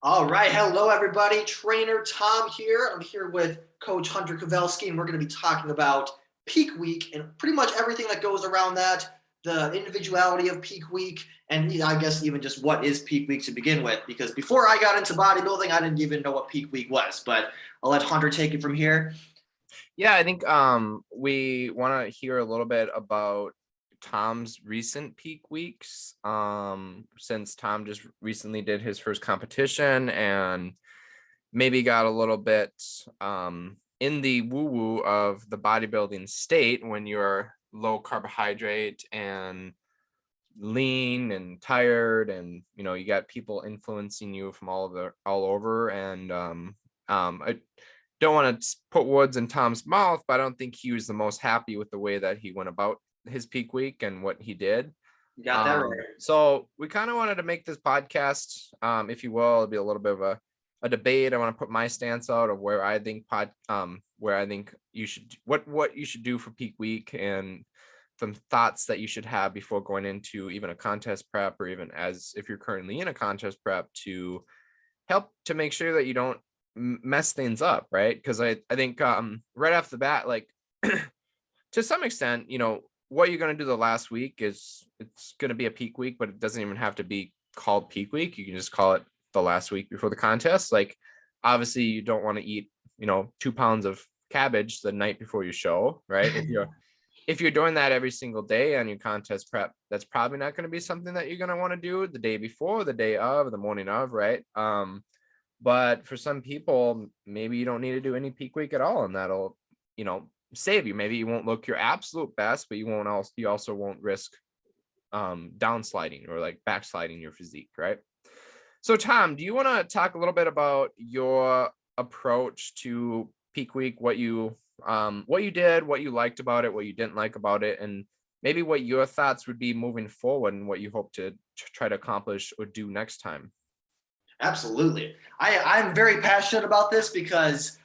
All right. Hello, everybody. Trainer Tom here. I'm here with Coach Hunter Kowalski, and we're going to be talking about peak week and pretty much everything that goes around that, the individuality of peak week, and I guess even just what is peak week to begin with. Because before I got into bodybuilding, I didn't even know what peak week was. But I'll let Hunter take it from here. Yeah, I think we want to hear a little bit about Tom's recent peak weeks. Since Tom just recently did his first competition and maybe got a little bit in the woo-woo of the bodybuilding state when you're low carbohydrate and lean and tired, and you got people influencing you from all over. And I don't want to put words in Tom's mouth, but I don't think he was the most happy with the way that he went about his peak week and what he did. You got that right. So we kind of wanted to make this podcast, if you will, it'll be a little bit of a debate. I want to put my stance out of where I think you should, what you should do for peak week, and some thoughts that you should have before going into even a contest prep, or even as if you're currently in a contest prep, to help to make sure that you don't mess things up, right? Because I think right off the bat, like to some extent, what you're going to do the last week it's going to be a peak week, but it doesn't even have to be called peak week. You can just call it the last week before the contest. Like, obviously you don't want to eat 2 pounds of cabbage the night before your show, right? If you're doing that every single day on your contest prep, that's probably not going to be something that you're going to want to do the day before, the day of, the morning of, right? But for some people, maybe you don't need to do any peak week at all, and that'll, save you. Maybe you won't look your absolute best, but you also won't risk downsliding or like backsliding your physique, right? So Tom, do you want to talk a little bit about your approach to peak week, what you did, what you liked about it, what you didn't like about it, and maybe what your thoughts would be moving forward and what you hope to try to accomplish or do next time? Absolutely. I'm very passionate about this because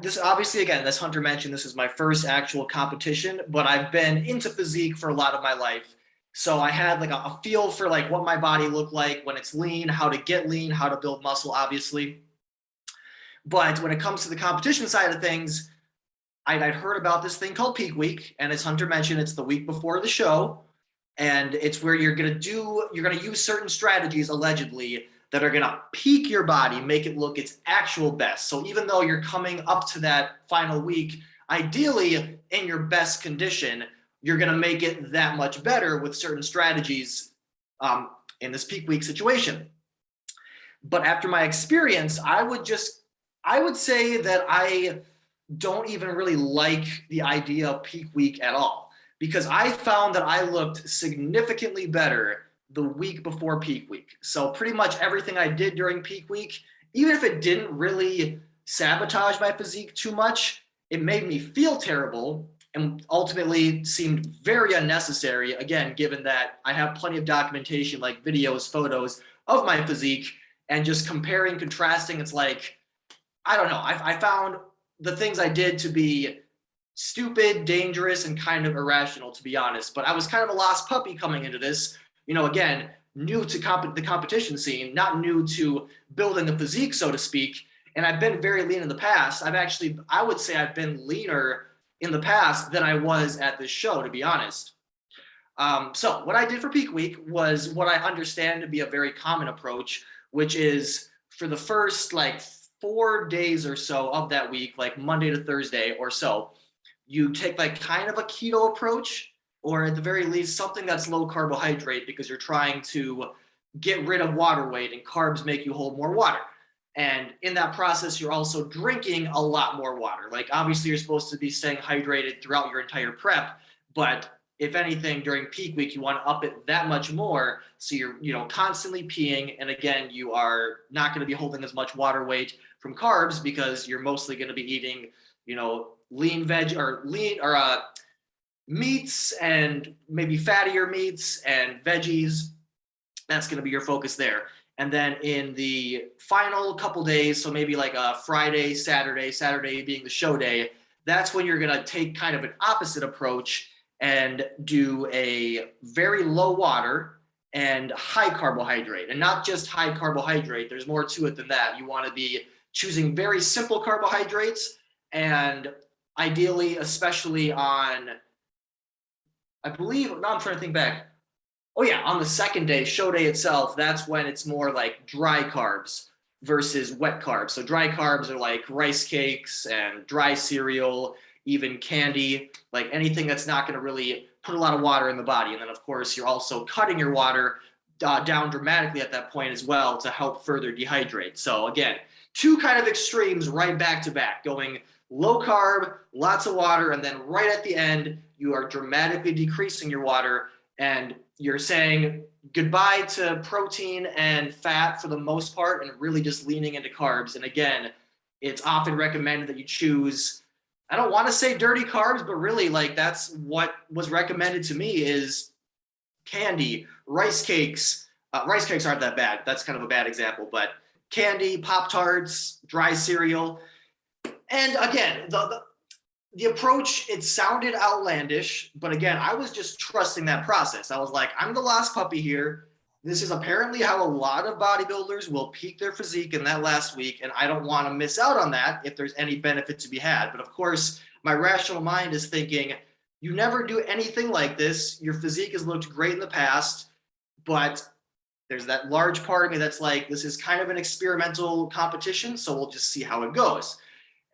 this obviously, again, as Hunter mentioned, this is my first actual competition, but I've been into physique for a lot of my life. So I had like a feel for like what my body looked like when it's lean, how to get lean, how to build muscle, obviously. But when it comes to the competition side of things, I'd heard about this thing called peak week. And as Hunter mentioned, it's the week before the show. And it's where you're going to use certain strategies, allegedly, that are going to peak your body, make it look its actual best. So even though you're coming up to that final week, ideally in your best condition, you're going to make it that much better with certain strategies in this peak week situation. But after my experience, I would say that I don't even really like the idea of peak week at all, because I found that I looked significantly better the week before peak week. So pretty much everything I did during peak week, even if it didn't really sabotage my physique too much, it made me feel terrible and ultimately seemed very unnecessary, again, given that I have plenty of documentation, like videos, photos of my physique, and just comparing, contrasting, it's like, I don't know. I found the things I did to be stupid, dangerous, and kind of irrational, to be honest. But I was kind of a lost puppy coming into this. Again, new to the competition scene, not new to building the physique, so to speak. And I've been very lean in the past. I would say I've been leaner in the past than I was at this show, to be honest. So what I did for peak week was what I understand to be a very common approach, which is for the first like 4 days or so of that week, like Monday to Thursday or so, you take like kind of a keto approach, or at the very least something that's low carbohydrate, because you're trying to get rid of water weight, and carbs make you hold more water. And in that process, you're also drinking a lot more water. Like, obviously you're supposed to be staying hydrated throughout your entire prep, but if anything, during peak week, you want to up it that much more. So you're constantly peeing. And again, you are not going to be holding as much water weight from carbs, because you're mostly going to be eating, lean meats, and maybe fattier meats and veggies. That's going to be your focus there. And then in the final couple days, so maybe like a Friday, Saturday being the show day, that's when you're going to take kind of an opposite approach and do a very low water and high carbohydrate, and not just high carbohydrate. There's more to it than that. You want to be choosing very simple carbohydrates, and ideally, especially on, I believe, now I'm trying to think back. Oh yeah, on the second day, show day itself, that's when it's more like dry carbs versus wet carbs. So dry carbs are like rice cakes and dry cereal, even candy, like anything that's not going to really put a lot of water in the body. And then of course, you're also cutting your water down dramatically at that point as well to help further dehydrate. So again, two kind of extremes right back to back, going low carb, lots of water, and then right at the end, you are dramatically decreasing your water, and you're saying goodbye to protein and fat for the most part and really just leaning into carbs. And again, it's often recommended that you choose, I don't want to say dirty carbs, but really like that's what was recommended to me is candy, rice cakes. Rice cakes aren't that bad. That's kind of a bad example, but candy, Pop-Tarts, dry cereal. And again, the approach, it sounded outlandish, but again, I was just trusting that process. I was like, I'm the last puppy here. This is apparently how a lot of bodybuilders will peak their physique in that last week, and I don't want to miss out on that if there's any benefit to be had. But of course, my rational mind is thinking, you never do anything like this. Your physique has looked great in the past, but there's that large part of me that's like, this is kind of an experimental competition, so we'll just see how it goes.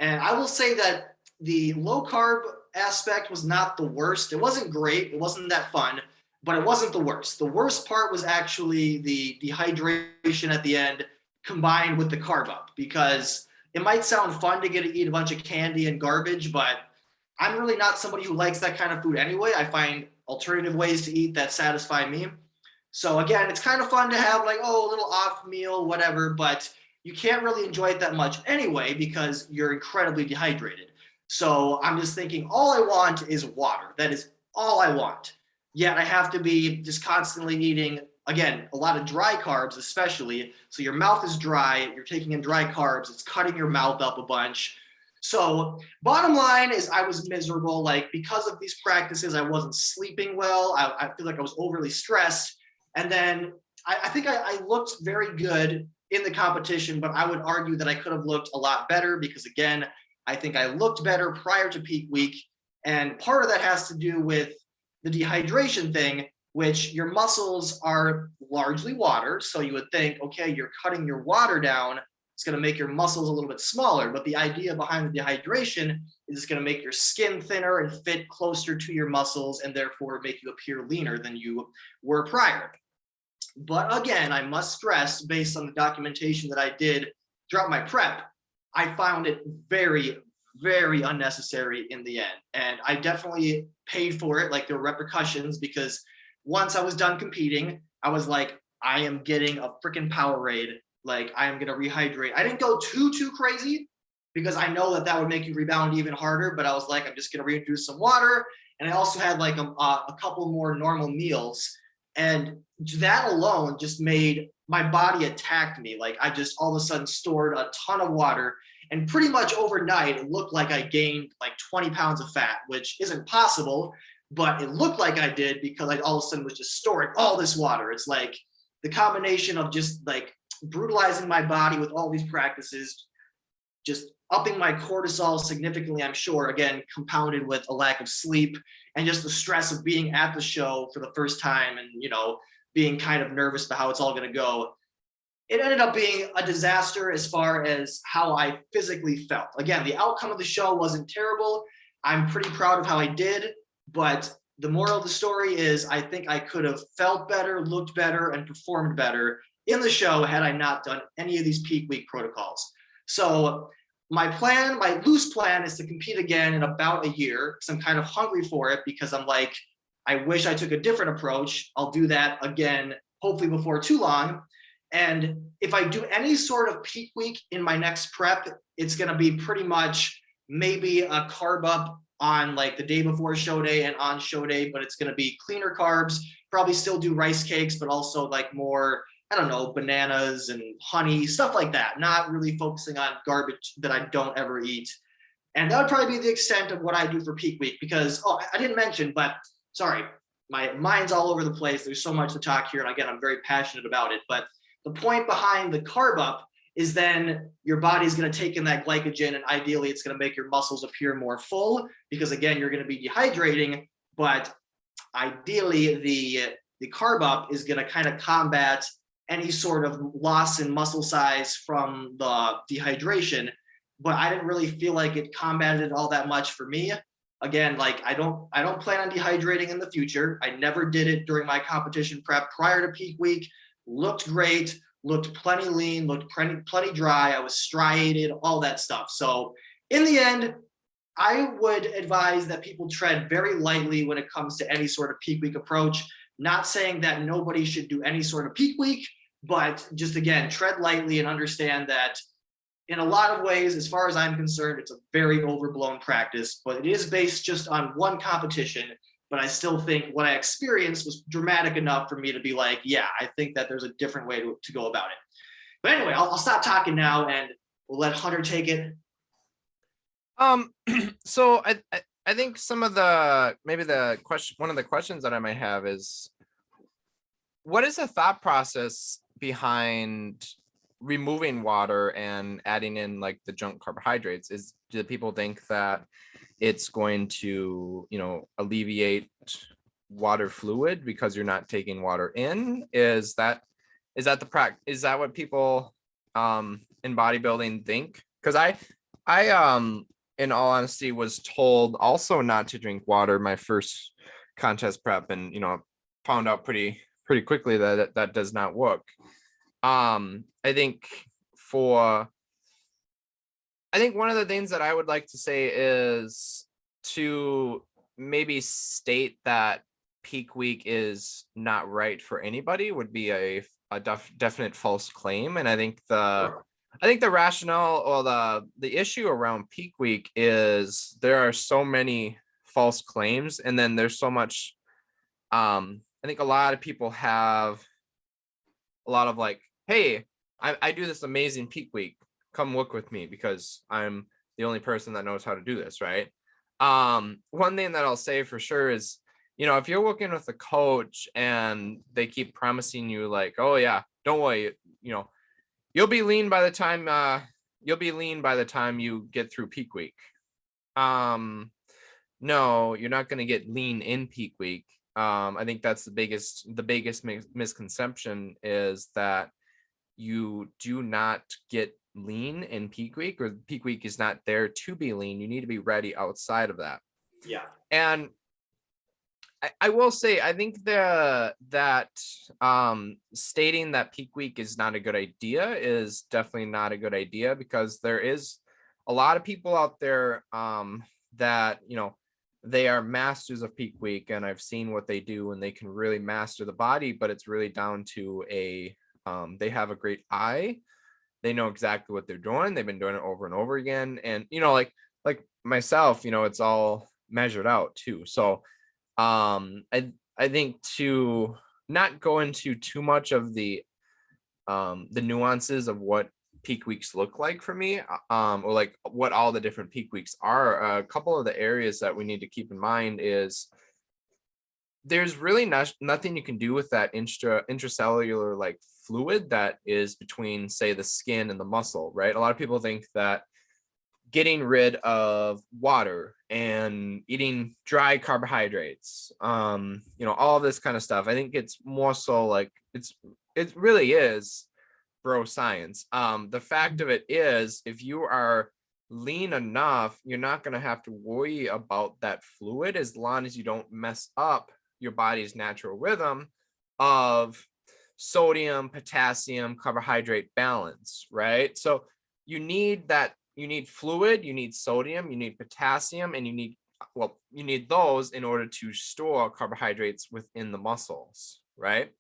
And I will say that the low carb aspect was not the worst. It wasn't great. It wasn't that fun, but it wasn't the worst. The worst part was actually the dehydration at the end combined with the carb up, because it might sound fun to get to eat a bunch of candy and garbage, but I'm really not somebody who likes that kind of food anyway. I find alternative ways to eat that satisfy me. So again, it's kind of fun to have like, oh, a little off meal, whatever, but you can't really enjoy it that much anyway because you're incredibly dehydrated. So I'm just thinking, all I want is water. That is all I want. Yet I have to be just constantly eating, again, a lot of dry carbs, especially. So your mouth is dry, you're taking in dry carbs, it's cutting your mouth up a bunch. So bottom line is I was miserable. Like because of these practices, I wasn't sleeping well. I feel like I was overly stressed. And then I think I looked very good in the competition, but I would argue that I could have looked a lot better because again, I think I looked better prior to peak week. And part of that has to do with the dehydration thing, which your muscles are largely water. So you would think, okay, you're cutting your water down. It's going to make your muscles a little bit smaller. But the idea behind the dehydration is it's going to make your skin thinner and fit closer to your muscles and therefore make you appear leaner than you were prior. But again, I must stress, based on the documentation that I did throughout my prep, I found it very, very unnecessary in the end. And I definitely paid for it. Like there were repercussions because once I was done competing, I was like, I am getting a freaking Powerade. Like I am going to rehydrate. I didn't go too crazy because I know that would make you rebound even harder. But I was like, I'm just going to reintroduce some water. And I also had like a couple more normal meals. And that alone just made my body attacked me. Like I just all of a sudden stored a ton of water, and pretty much overnight it looked like I gained like 20 pounds of fat, which isn't possible, but it looked like I did because I all of a sudden was just storing all this water. It's like the combination of just like brutalizing my body with all these practices, just upping my cortisol significantly, I'm sure, again, compounded with a lack of sleep and just the stress of being at the show for the first time and, you know, being kind of nervous about how it's all going to go. It ended up being a disaster as far as how I physically felt. Again, the outcome of the show wasn't terrible. I'm pretty proud of how I did, but the moral of the story is I think I could have felt better, looked better, and performed better in the show had I not done any of these peak week protocols. So my plan, my loose plan is to compete again in about a year because I'm kind of hungry for it because I'm like, I wish I took a different approach. I'll do that again, hopefully before too long. And if I do any sort of peak week in my next prep, it's going to be pretty much maybe a carb up on like the day before show day and on show day, but it's going to be cleaner carbs, probably still do rice cakes, but also like more, I don't know, bananas and honey, stuff like that. Not really focusing on garbage that I don't ever eat. And that would probably be the extent of what I do for peak week because, oh, I didn't mention, but sorry, my mind's all over the place. There's so much to talk here. And again, I'm very passionate about it. But the point behind the carb up is then your body's going to take in that glycogen, and ideally it's going to make your muscles appear more full, because again, you're going to be dehydrating. But ideally the carb up is going to kind of combat any sort of loss in muscle size from the dehydration. But I didn't really feel like it combated it all that much for me. Again, like I don't plan on dehydrating in the future. I never did it during my competition prep prior to peak week. Looked great, looked plenty lean, looked plenty dry. I was striated, all that stuff. So in the end, I would advise that people tread very lightly when it comes to any sort of peak week approach. Not saying that nobody should do any sort of peak week, but just again, tread lightly and understand that in a lot of ways, as far as I'm concerned, it's a very overblown practice, but it is based just on one competition. But I still think what I experienced was dramatic enough for me to be like, yeah, I think that there's a different way to go about it. But anyway, I'll stop talking now and we'll let Hunter take it. So I think some of maybe one of the questions that I might have is, what is the thought process behind removing water and adding in like the junk carbohydrates? Do people think that it's going to, alleviate water fluid because you're not taking water in? Is that what people in bodybuilding think? Because I in all honesty was told also not to drink water my first contest prep, and found out pretty quickly that that does not work. I think one of the things that I would like to say is to maybe state that peak week is not right for anybody would be a definite false claim. And I think the rationale or the issue around peak week is there are so many false claims, and then there's so much, I think a lot of people have a lot of like, hey, I do this amazing peak week, come work with me because I'm the only person that knows how to do this, right? One thing that I'll say for sure is, if you're working with a coach and they keep promising you like, oh yeah, don't worry, you'll be lean by the time you get through peak week. No, you're not going to get lean in peak week. I think that's the biggest misconception is that you do not get lean in peak week, or peak week is not there to be lean. You need to be ready outside of that. Yeah. And I will say, I think that stating that peak week is not a good idea is definitely not a good idea, because there is a lot of people out there that, they are masters of peak week, and I've seen what they do and they can really master the body, but it's really down to they have a great eye. They know exactly what they're doing. They've been doing it over and over again. And, like myself, it's all measured out too. So I think to not go into too much of the nuances of what peak weeks look like for me, or like what all the different peak weeks are, a couple of the areas that we need to keep in mind is there's really nothing you can do with that intracellular like fluid that is between, say, the skin and the muscle, right? A lot of people think that getting rid of water and eating dry carbohydrates, all this kind of stuff, I think it's more so like it really is bro science. The fact of it is, if you are lean enough, you're not going to have to worry about that fluid as long as you don't mess up your body's natural rhythm of sodium, potassium, carbohydrate balance, right? So you need fluid, you need sodium, you need potassium, and you need those in order to store carbohydrates within the muscles, right?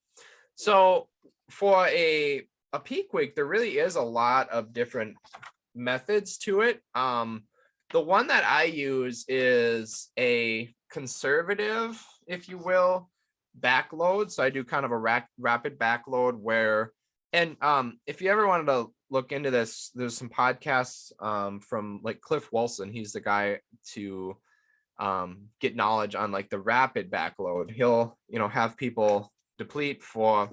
So for a peak week, there really is a lot of different methods to it. The one that I use is a conservative, if you will, backload. So I do kind of a rapid backload where, and if you ever wanted to look into this, there's some podcasts from like Cliff Wilson. He's the guy to get knowledge on like the rapid backload. He'll, have people deplete for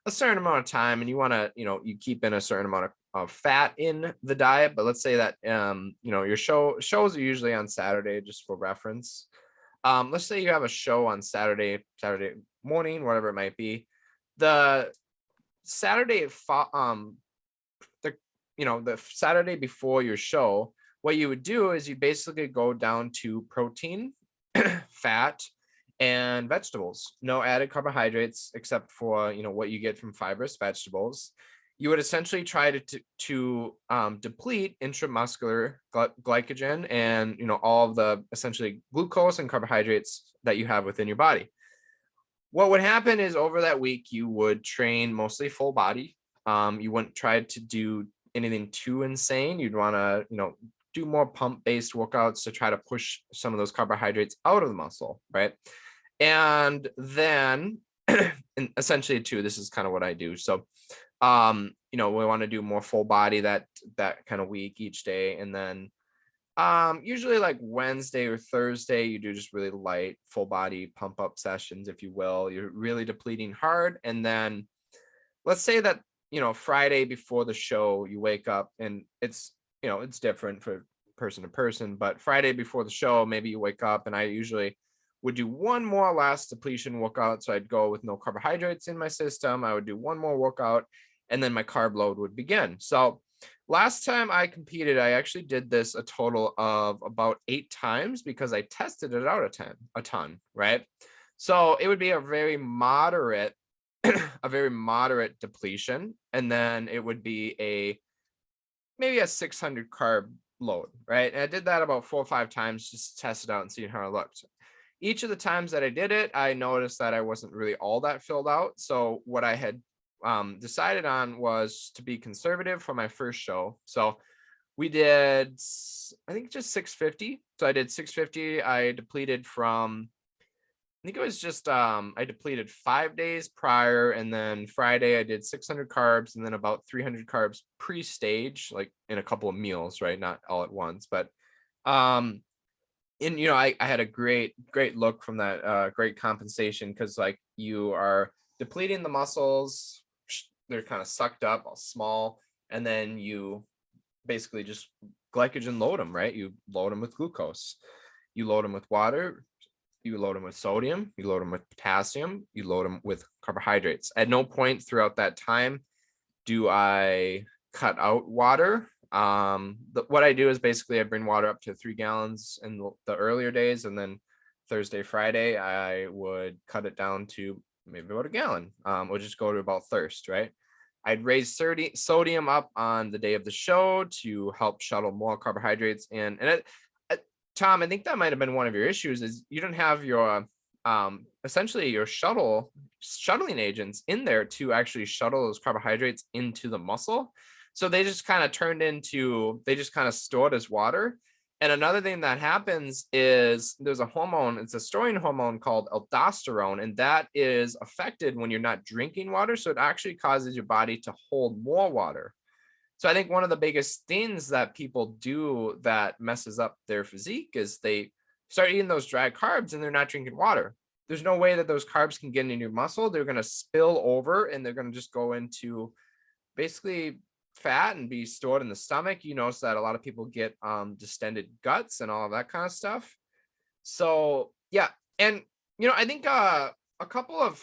a certain amount of time, and you want to, you keep in a certain amount of fat in the diet. But let's say that, your shows are usually on Saturday, just for reference. Let's say you have a show on Saturday morning, whatever it might be. The Saturday, the Saturday before your show, what you would do is you basically go down to protein, fat, and vegetables. No added carbohydrates except for what you get from fibrous vegetables. You would essentially try to deplete intramuscular glycogen and all of the essentially glucose and carbohydrates that you have within your body. What would happen is over that week you would train mostly full body. You wouldn't try to do anything too insane. You'd want to do more pump based workouts to try to push some of those carbohydrates out of the muscle, right? And then and essentially too, this is kind of what I do. So we want to do more full body that kind of week each day. And then usually like Wednesday or Thursday, you do just really light full body pump up sessions, if you will. You're really depleting hard. And then let's say that, Friday before the show, you wake up, and it's different for person to person, but Friday before the show, maybe you wake up, and I usually would do one more last depletion workout. So I'd go with no carbohydrates in my system. I would do one more workout, and then my carb load would begin. So last time I competed, I actually did this a total of about 8 times because I tested it out a ton, right? So it would be a very moderate depletion, and then it would be maybe a 600 carb load, right? And I did that about 4 or 5 times just to test it out and see how it looked. Each of the times that I did it, I noticed that I wasn't really all that filled out. So what I had decided on was to be conservative for my first show. So we did, I think, just 650. So I did 650. I depleted from, I think it was just, I depleted 5 days prior, and then Friday I did 600 carbs, and then about 300 carbs pre-stage, like in a couple of meals, right? Not all at once, but, and I had a great look from that, great compensation, because like you are depleting the muscles, they're kind of sucked up, all small, and then you basically just glycogen load them, right? You load them with glucose, you load them with water, you load them with sodium, you load them with potassium, you load them with carbohydrates. At no point throughout that time do I cut out water. What I do is basically I bring water up to 3 gallons in the earlier days, and then Thursday, Friday, I would cut it down to maybe about a gallon, or just go to about thirst, right? I'd raise sodium up on the day of the show to help shuttle more carbohydrates in. And Tom, I think that might have been one of your issues, is you don't have your essentially your shuttling agents in there to actually shuttle those carbohydrates into the muscle. So they just kind of stored as water. And another thing that happens is there's a hormone, it's a storing hormone called aldosterone, and that is affected when you're not drinking water. So it actually causes your body to hold more water. So I think one of the biggest things that people do that messes up their physique is they start eating those dry carbs and they're not drinking water. There's no way that those carbs can get into your muscle. They're going to spill over, and they're going to just go into basically fat and be stored in the stomach. You notice that a lot of people get distended guts and all of that kind of stuff. So yeah. And I think a couple of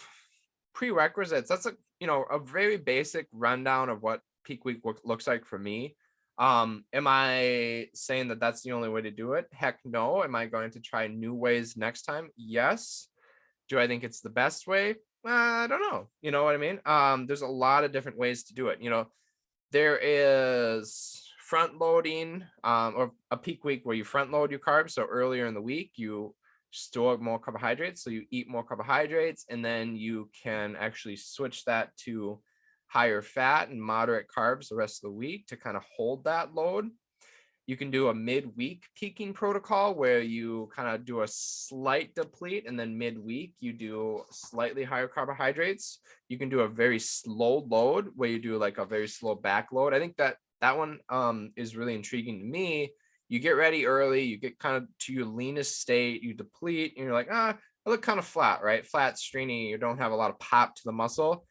prerequisites, that's a very basic rundown of what peak week looks like for me. Am I saying that that's the only way to do it? Heck no. Am I going to try new ways next time? Yes. Do I think it's the best way? I don't know. You know what I mean? There's a lot of different ways to do it. There is front loading, or a peak week where you front load your carbs. So earlier in the week, you store more carbohydrates. So you eat more carbohydrates, and then you can actually switch that to higher fat and moderate carbs the rest of the week to kind of hold that load. You can do a midweek peaking protocol where you kind of do a slight deplete, and then midweek you do slightly higher carbohydrates. You can do a very slow load where you do like a very slow back load. I think that one is really intriguing to me, you get ready early, you get kind of to your leanest state, you deplete, and you're like, I look kind of flat, right? Flat, stringy, you don't have a lot of pop to the muscle.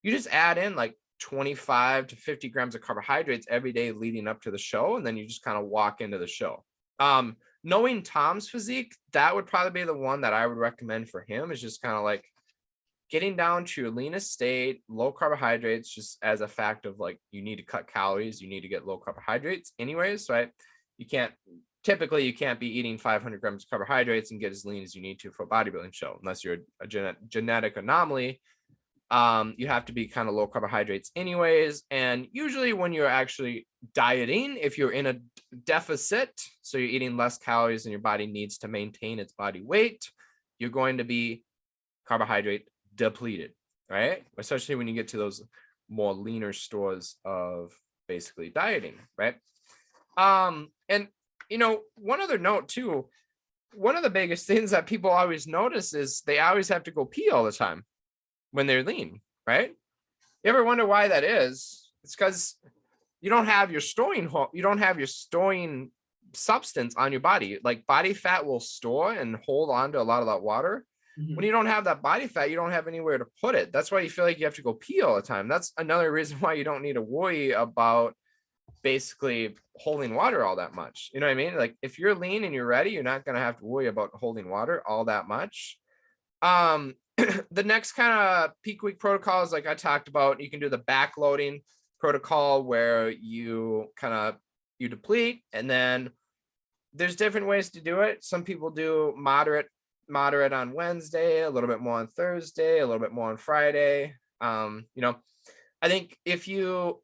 You just add in like 25 to 50 grams of carbohydrates every day leading up to the show, and then you just kind of walk into the show. Knowing Tom's physique, that would probably be the one that I would recommend for him, is just kind of like getting down to your leanest state, low carbohydrates, just as a fact of like, you need to cut calories, you need to get low carbohydrates anyways, right? You can't be eating 500 grams of carbohydrates and get as lean as you need to for a bodybuilding show, unless you're a genetic anomaly. You have to be kind of low carbohydrates anyways. And usually when you're actually dieting, if you're in a deficit, so you're eating less calories than your body needs to maintain its body weight, you're going to be carbohydrate depleted, right? Especially when you get to those more leaner stores of basically dieting, right? And one other note too, one of the biggest things that people always notice is they always have to go pee all the time when they're lean, right? You ever wonder why that is? It's because you don't have your storing substance on your body. Like, body fat will store and hold on to a lot of that water. Mhm. When you don't have that body fat, you don't have anywhere to put it. That's why you feel like you have to go pee all the time. That's another reason why you don't need to worry about basically holding water all that much. You know what I mean? Like, if you're lean and you're ready, you're not going to have to worry about holding water all that much. The next kind of peak week protocols, like I talked about, you can do the backloading protocol where you deplete, and then there's different ways to do it. Some people do moderate on Wednesday, a little bit more on Thursday, a little bit more on Friday. I think if you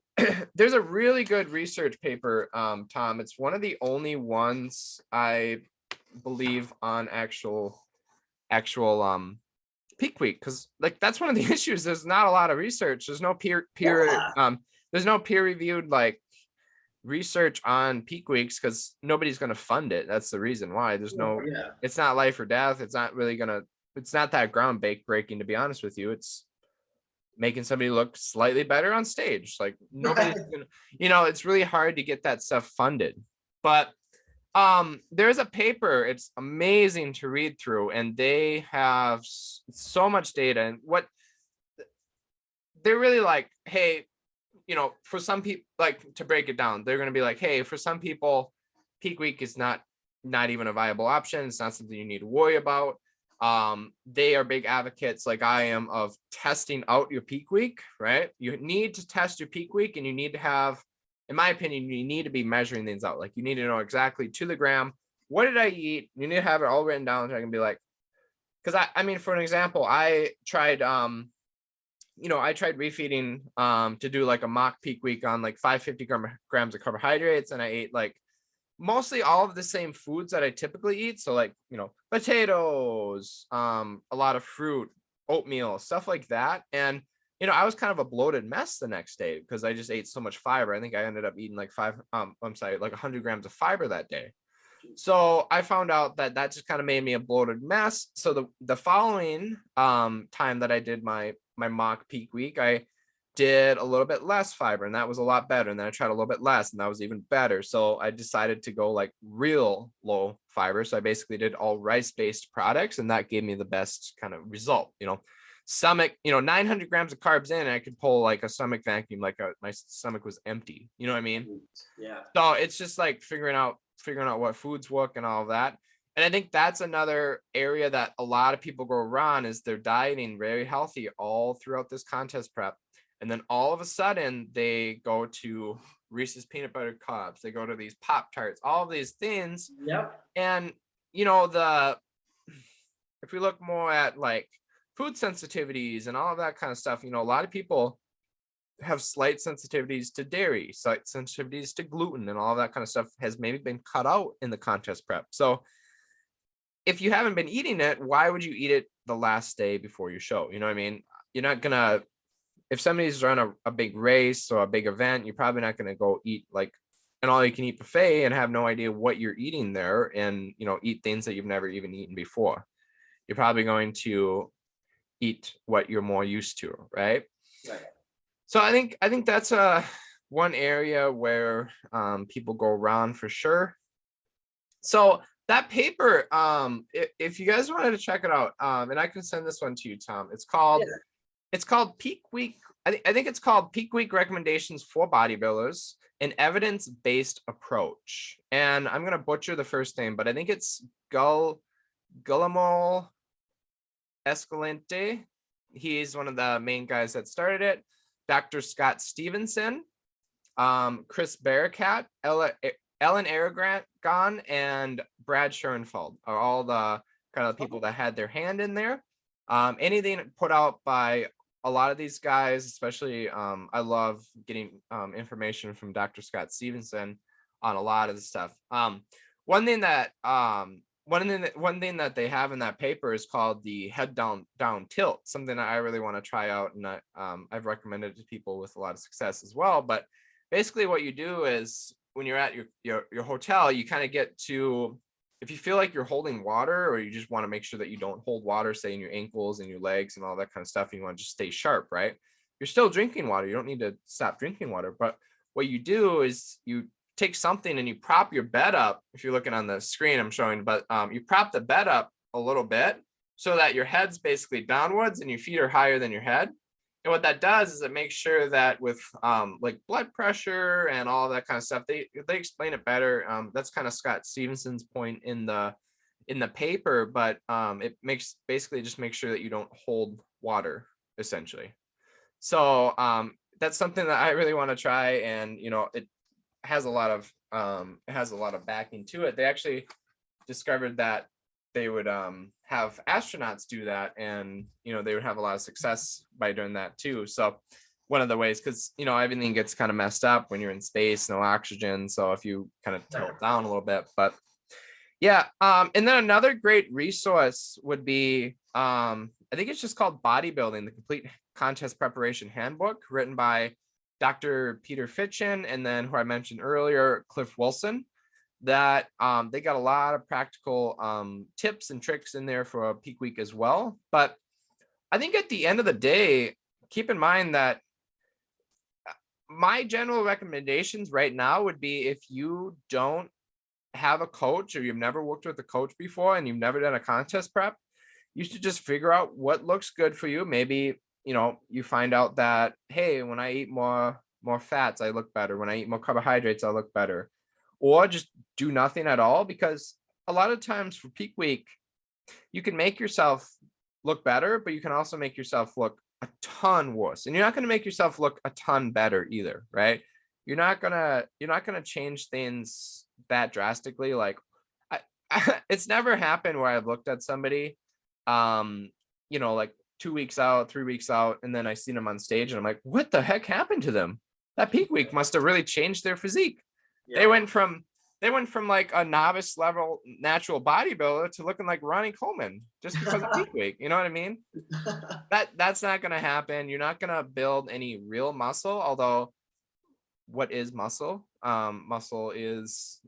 there's a really good research paper, Tom. It's one of the only ones I believe on actual peak week, because like that's one of the issues. There's not a lot of research. There's no peer there's no peer reviewed like research on peak weeks, because nobody's going to fund it. That's the reason why. It's not life or death. It's not that breaking, to be honest with you. It's making somebody look slightly better on stage. Like, nobody's gonna, it's really hard to get that stuff funded. But there's a paper, it's amazing to read through, and they have so much data, and what they're really like, hey, for some people, like, to break it down, they're going to be like, hey, for some people, peak week is not even a viable option. It's not something you need to worry about. They are big advocates, like I am, of testing out your peak week, right? You need to test your peak week, and you need to have, in my opinion, you need to be measuring things out. Like, you need to know exactly to the gram, what did I eat? You need to have it all written down, so I can be like, because I mean, for an example, I tried refeeding to do like a mock peak week on like 550 grams of carbohydrates, and I ate like mostly all of the same foods that I typically eat. So like, potatoes, a lot of fruit, oatmeal, stuff like that. And, I was kind of a bloated mess the next day because I just ate so much fiber. I think I ended up eating like 100 grams of fiber that day. So I found out that just kind of made me a bloated mess. So the following time that I did my mock peak week, I did a little bit less fiber, and that was a lot better. And then I tried a little bit less, and that was even better. So I decided to go like real low fiber. So I basically did all rice-based products, and that gave me the best kind of result. Stomach, 900 grams of carbs in, and I could pull like a stomach vacuum, like my stomach was empty. You know what I mean? Yeah. So it's just like figuring out what foods work and all of that. And I think that's another area that a lot of people go wrong, is they're dieting very healthy all throughout this contest prep. And then all of a sudden they go to Reese's peanut butter cups, they go to these Pop-Tarts, all of these things. Yep. And, if we look more at like food sensitivities and all of that kind of stuff, a lot of people have slight sensitivities to dairy, slight sensitivities to gluten, and all of that kind of stuff has maybe been cut out in the contest prep. So if you haven't been eating it, why would you eat it the last day before your show? You know what I mean? You're not gonna, if somebody's run a big race or a big event, you're probably not gonna go eat like an all-you-can-eat buffet and have no idea what you're eating there, and eat things that you've never even eaten before. You're probably going to eat what you're more used to, right? Right. So I think that's one area where people go wrong for sure. So that paper, if you guys wanted to check it out, and I can send this one to you, Tom. It's called Peak Week. I think it's called Peak Week Recommendations for Bodybuilders, an evidence-based approach. And I'm gonna butcher the first name, but I think it's Guillermo Escalante. He's one of the main guys that started it. Dr. Scott Stevenson, Chris Barakat, Ellen Aragon, and Brad Schoenfeld are all the kind of people that had their hand in there. Anything put out by a lot of these guys, especially I love getting information from Dr. Scott Stevenson on a lot of the stuff. One thing that they have in that paper is called the head down tilt, something that I really want to try out, and I've recommended it to people with a lot of success as well. But basically what you do is when you're at your hotel, you kind of get to, if you feel like you're holding water, or you just want to make sure that you don't hold water, say in your ankles and your legs and all that kind of stuff, and you want to just stay sharp, right? You're still drinking water. You don't need to stop drinking water. But what you do is you take something and you prop your bed up. If you're looking on the screen, I'm showing, but you prop the bed up a little bit so that your head's basically downwards and your feet are higher than your head. And what that does is it makes sure that with like blood pressure and all that kind of stuff, they explain it better. That's kind of Scott Stevenson's point in the paper, but it makes basically just make sure that you don't hold water essentially. So that's something that I really want to try, and it has a lot of backing to it. They actually discovered that they would have astronauts do that, and they would have a lot of success by doing that too. So one of the ways, because everything gets kind of messed up when you're in space, no oxygen, so if you kind of tilt down a little bit. But yeah, and then another great resource would be I think it's just called Bodybuilding, the Complete Contest Preparation Handbook, written by Dr. Peter Fitchen, and then who I mentioned earlier, Cliff Wilson. That they got a lot of practical tips and tricks in there for a peak week as well. But I think at the end of the day, keep in mind that my general recommendations right now would be, if you don't have a coach, or you've never worked with a coach before and you've never done a contest prep, you should just figure out what looks good for you. Maybe you find out that, hey, when I eat more fats, I look better. When I eat more carbohydrates, I look better. Or just do nothing at all, because a lot of times for peak week, you can make yourself look better, but you can also make yourself look a ton worse. And you're not going to make yourself look a ton better either, right? You're not gonna change things that drastically. Like it's never happened where I've looked at somebody, like 2 weeks out, 3 weeks out, and then I seen them on stage and I'm like, what the heck happened to them? That peak week must have really changed their physique. Yeah. They went from like a novice level natural bodybuilder to looking like Ronnie Coleman just because of peak week. You know what I mean? That's not going to happen. You're not going to build any real muscle. Although, what is muscle? Muscle is,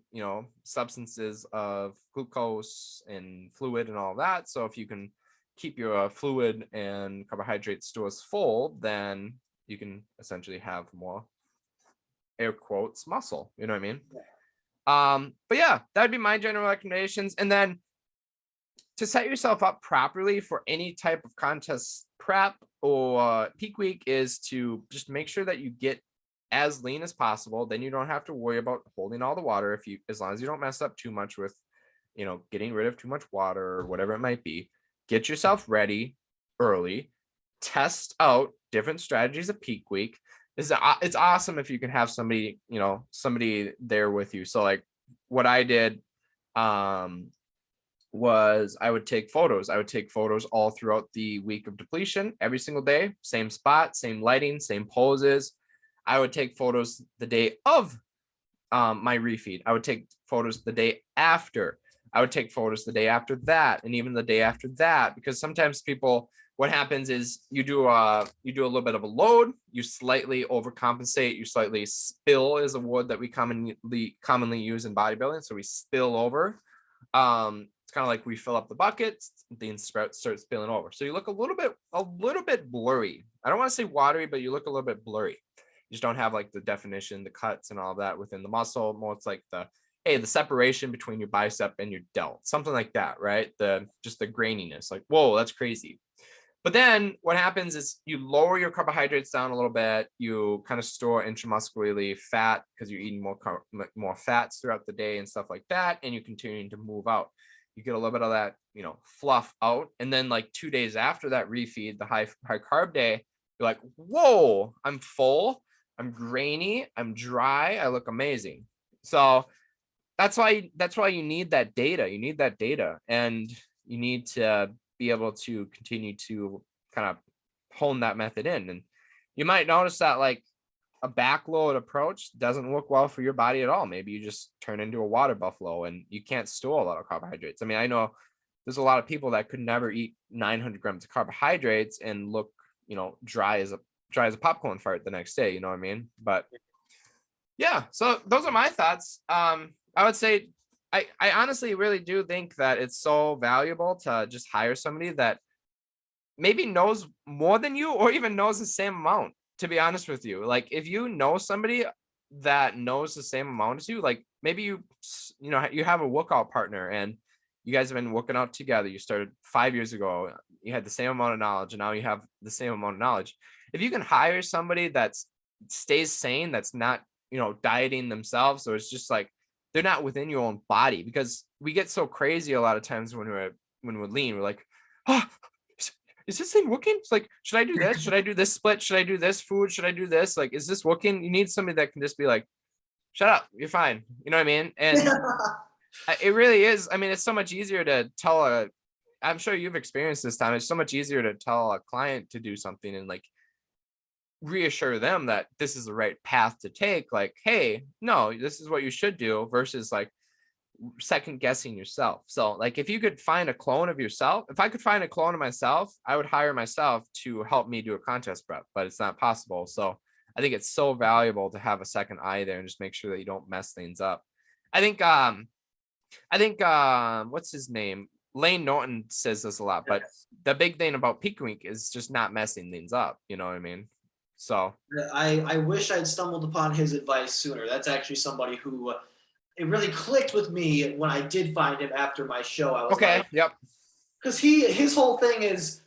substances of glucose and fluid and all that. So if you can keep your fluid and carbohydrate stores full, then you can essentially have more, air quotes, muscle. You know what I mean? Yeah. But yeah, that'd be my general recommendations. And then to set yourself up properly for any type of contest prep or peak week is to just make sure that you get as lean as possible. Then you don't have to worry about holding all the water, as long as you don't mess up too much with, getting rid of too much water or whatever it might be. Get yourself ready early, test out different strategies of peak week. It's awesome if you can have somebody there with you. So like what I did was I would take photos. I would take photos all throughout the week of depletion, every single day, same spot, same lighting, same poses. I would take photos the day of my refeed. I would take photos the day after. I would take photos the day after that, and even the day after that, because sometimes people, what happens is you do a little bit of a load, you slightly overcompensate, you slightly spill is a word that we commonly use in bodybuilding. So we spill over. It's kind of like we fill up the buckets, the sprouts start spilling over. So you look a little bit blurry. I don't want to say watery, but you look a little bit blurry. You just don't have like the definition, the cuts and all that within the muscle. More it's like the hey, the separation between your bicep and your delt, something like that, right? Just the graininess, like, whoa, that's crazy. But then what happens is you lower your carbohydrates down a little bit. You kind of store intramuscularly fat because you're eating more fats throughout the day and stuff like that. And you're continuing to move out. You get a little bit of that, fluff out. And then like 2 days after that refeed, the high carb day, you're like, whoa, I'm full. I'm grainy. I'm dry. I look amazing. So that's why you need that data. You need that data, and you need to be able to continue to kind of hone that method in. And you might notice that like a backload approach doesn't work well for your body at all. Maybe you just turn into a water buffalo and you can't store a lot of carbohydrates. I mean, I know there's a lot of people that could never eat 900 grams of carbohydrates and look, dry as a popcorn fart the next day. You know what I mean? But yeah, so those are my thoughts. I would say I honestly really do think that it's so valuable to just hire somebody that maybe knows more than you or even knows the same amount, to be honest with you. Like if you know somebody that knows the same amount as you, like maybe you have a workout partner and you guys have been working out together. You started 5 years ago. You had the same amount of knowledge and now you have the same amount of knowledge. If you can hire somebody that stays sane, that's not, dieting themselves, or it's just like they're not within your own body, because we get so crazy a lot of times when we're lean. We're like, oh, is this thing working? It's like, should I do this? Should I do this split? Should I do this food? Should I do this? Like, is this working? You need somebody that can just be like, shut up, you're fine. You know what I mean? And it really is. I mean, it's so much easier to tell I'm sure you've experienced this time. It's so much easier to tell a client to do something and like reassure them that this is the right path to take. Like, hey, no, this is what you should do, versus like second guessing yourself. So like if you could find a clone of yourself, if I could find a clone of myself, I would hire myself to help me do a contest prep, but it's not possible. So I think it's so valuable to have a second eye there and just make sure that you don't mess things up. I think what's his name? Lane Norton says this a lot, but the big thing about peak week is just not messing things up. You know what I mean? So I wish I'd stumbled upon his advice sooner. That's actually somebody who it really clicked with me when I did find him after my show. I was like, yep. Because his whole thing is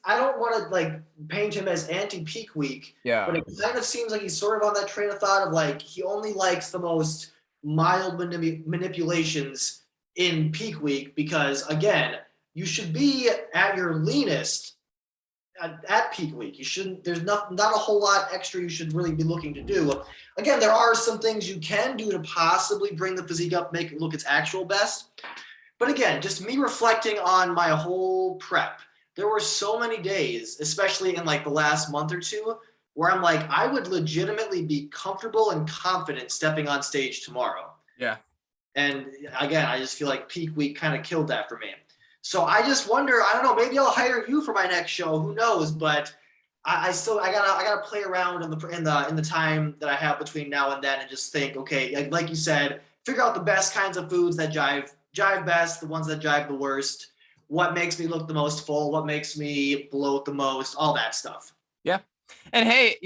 I don't want to like paint him as anti-peak week. Yeah. But it kind of seems like he's sort of on that train of thought of like he only likes the most mild manipulations in peak week, because again, you should be at your leanest at peak week. You shouldn't, there's not a whole lot extra you should really be looking to do. Again, there are some things you can do to possibly bring the physique up, make it look its actual best. But again, just me reflecting on my whole prep, there were so many days, especially in like the last month or two, where I'm like, I would legitimately be comfortable and confident stepping on stage tomorrow. Yeah. And again, I just feel like peak week kind of killed that for me. So I just wonder, I don't know, maybe I'll hire you for my next show. Who knows? But I gotta play around in the time that I have between now and then, and just think, okay, like you said, figure out the best kinds of foods that jive best, the ones that jive the worst, what makes me look the most full, what makes me bloat the most, all that stuff. Yeah. And hey,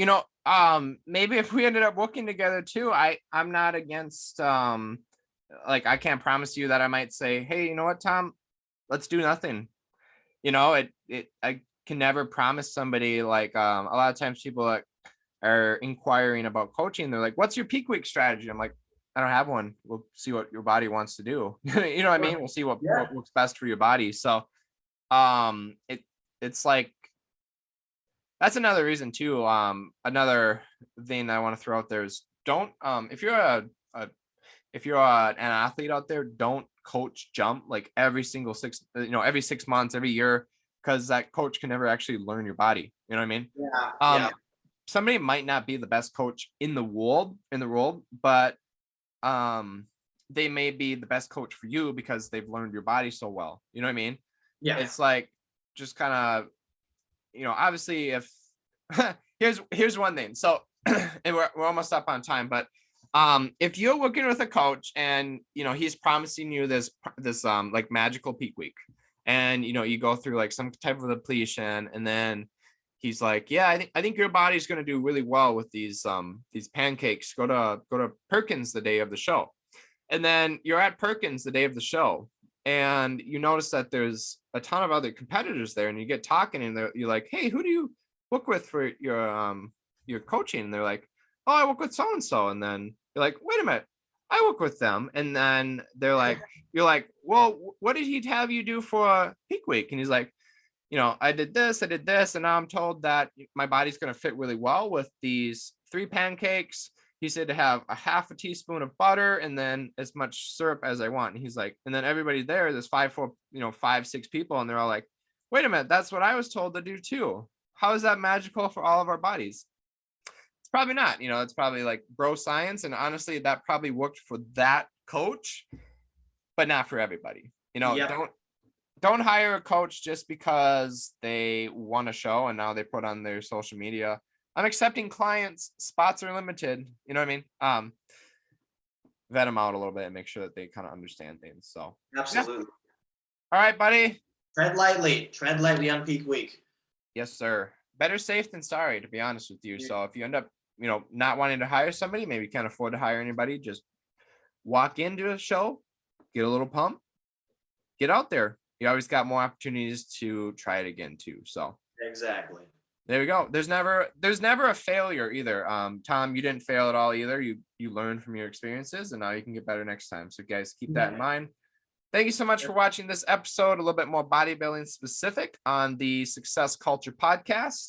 maybe if we ended up working together too, I'm not against like I can't promise you that I might say, hey, you know what, Tom, let's do nothing. I can never promise somebody, like a lot of times people are inquiring about coaching, they're like, what's your peak week strategy? I'm like, I don't have one. We'll see what your body wants to do. You know what I mean? We'll see what works best for your body. So it's like, that's another reason too. Another thing I want to throw out there is don't if you're an athlete out there, don't coach jump like every 6 months, every year, because that coach can never actually learn your body. You know what I mean? Yeah. Somebody might not be the best coach in the world, but they may be the best coach for you because they've learned your body so well. You know what I mean? Yeah. It's like just kind of, obviously if here's one thing. So and we're almost up on time, but if you're working with a coach and he's promising you this like magical peak week, and you go through like some type of depletion, and then he's like, yeah, I think your body's going to do really well with these pancakes. Go to Perkins the day of the show. And then you're at Perkins the day of the show, and you notice that there's a ton of other competitors there, and you get talking, and you're like, hey, who do you book with for your coaching? And they're like, oh, I work with so and so. And then you're like, wait a minute, I work with them. And then they're like, you're like, well, what did he have you do for peak week? And he's like, I did this, and now I'm told that my body's going to fit really well with these 3 pancakes. He said to have a half a teaspoon of butter and then as much syrup as I want. And he's like, and then everybody there's 5, 6 people, and they're all like, wait a minute, that's what I was told to do too. How is that magical for all of our bodies? It's probably not. It's probably like bro science, and honestly, that probably worked for that coach, but not for everybody. Yep. Don't hire a coach just because they won a show and now they put on their social media, I'm accepting clients, spots are limited. You know what I mean? Vet them out a little bit and make sure that they kind of understand things. So Absolutely. Yeah. All right, buddy. Tread lightly on peak week. Yes, sir. Better safe than sorry, to be honest with you. So if you end up, not wanting to hire somebody, maybe you can't afford to hire anybody, just walk into a show, get a little pump, get out there. You always got more opportunities to try it again too. So exactly. There we go. There's never a failure either. Tom, you didn't fail at all either. You learned from your experiences, and now you can get better next time. So guys, keep that in mind. Thank you so much for watching this episode, a little bit more bodybuilding specific on the Success Culture podcast.